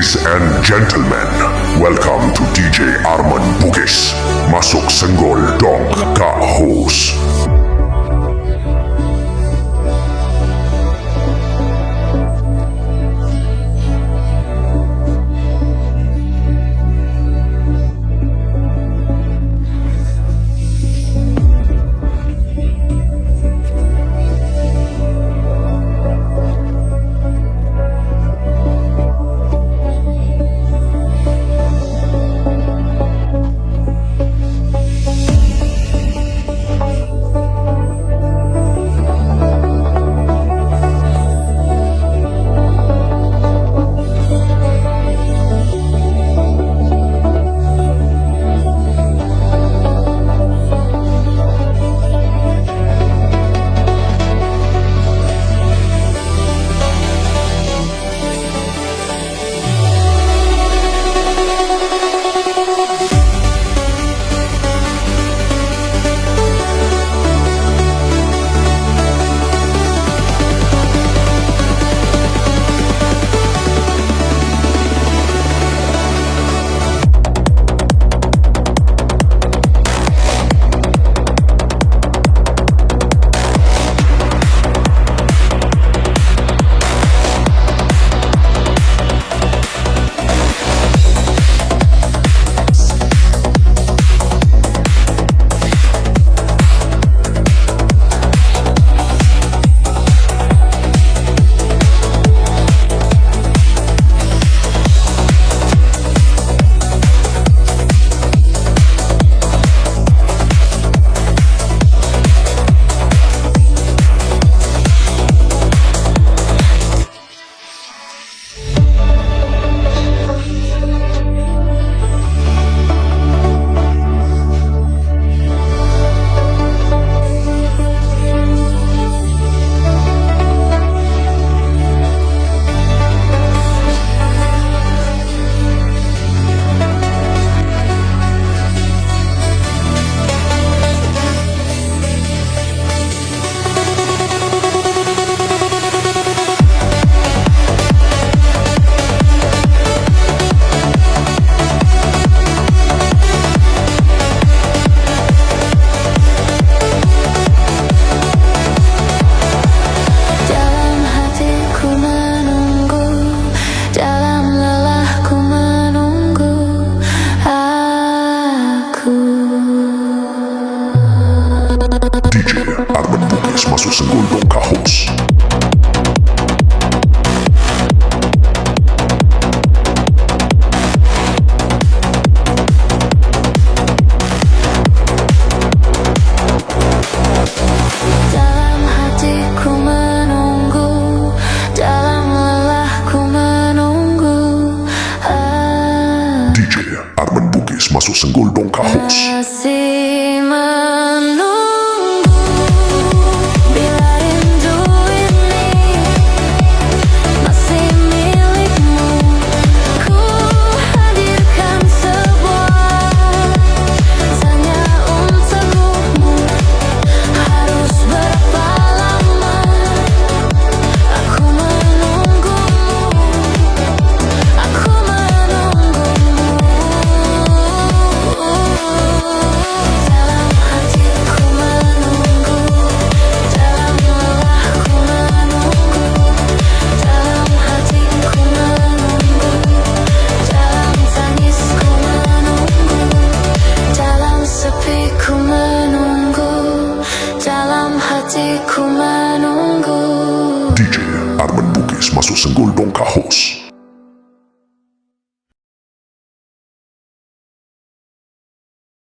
Ladies and gentlemen, welcome to DJ Arman Bugis. Masuk senggol dong Kak Host. DJ Arman Bugis masuk senggol dong Kak Host. Dalam hatiku menunggu, dalam lelahku menunggu. DJ Arman Bugis masuk senggol dong Kak Host. Masih menunggu bila rindu ini masih milikmu. Ku hadirkan sebuah tanya untukmu. Harus berapa lama aku menunggumu? Aku menunggumu. Dalam hatiku menunggu, dalam lelahku menunggu. Dalam hatiku menunggu, dalam tangisku menunggu. Dalam sepiku menunggu, dalam hatiku menunggu. DJ Arman Bugis masuk senggol dong Kak Host.